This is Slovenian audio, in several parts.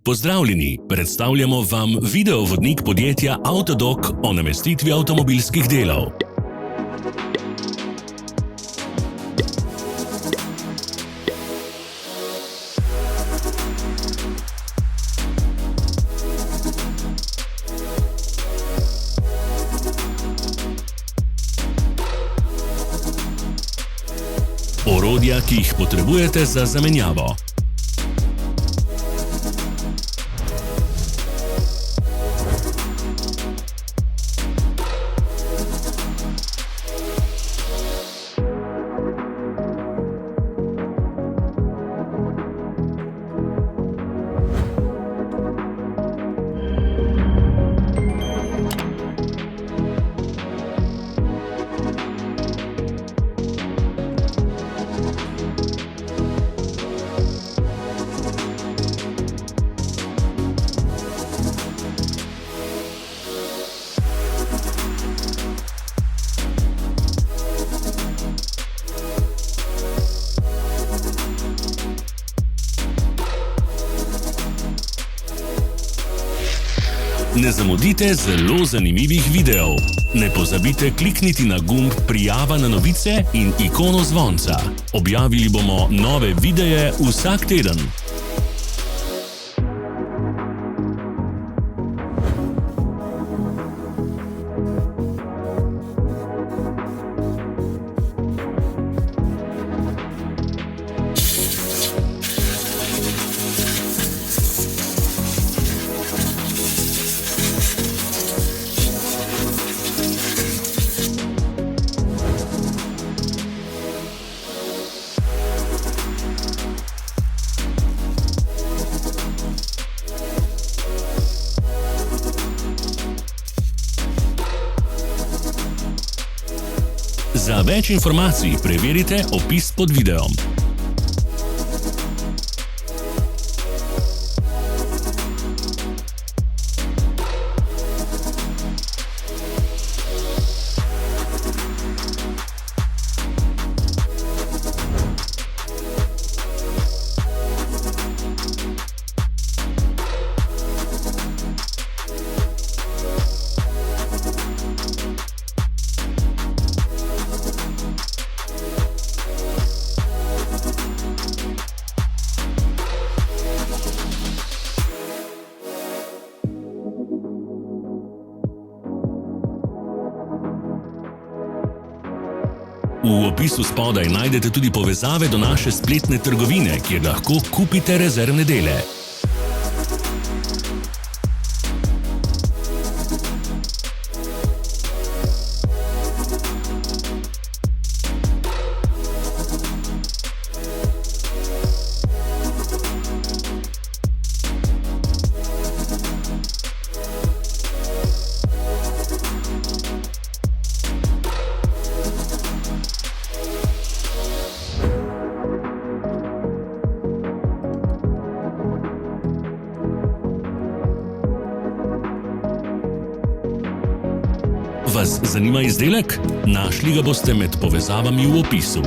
Pozdravljeni, predstavljamo vam videovodnik podjetja Avtodok o namestitvi avtomobilskih delov. Orodja, ki jih potrebujete za zamenjavo. Ne zamudite zelo zanimivih videov. Ne pozabite klikniti na gumb Prijava na novice in ikono zvonca. Objavili bomo nove videe vsak teden. Za več informacij preverite opis pod videom. V opisu spodaj najdete tudi povezave do naše spletne trgovine, kjer lahko kupite rezervne dele. Vas zanima izdelek? Našli ga boste med povezavami v opisu.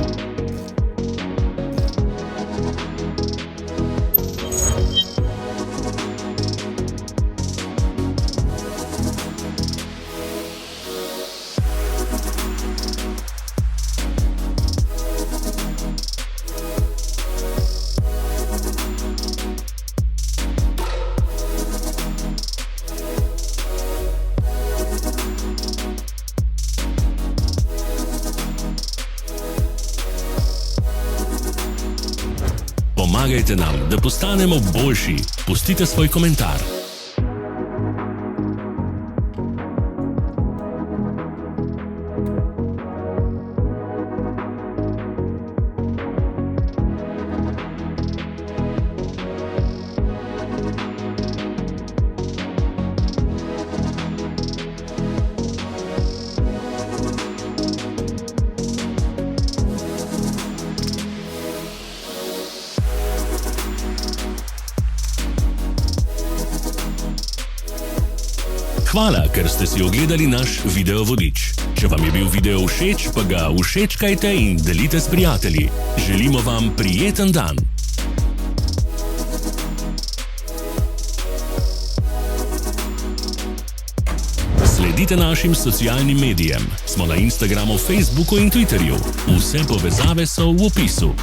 Pomagajte nam, da postanemo boljši. Pustite svoj komentar. Hvala, ker ste si ogledali naš videovodič. Če vam je bil video všeč, pa ga všečkajte in delite s prijatelji. Želimo vam prijeten dan! Sledite našim socialnim medijem. Smo na Instagramu, Facebooku in Twitterju. Vse povezave so v opisu.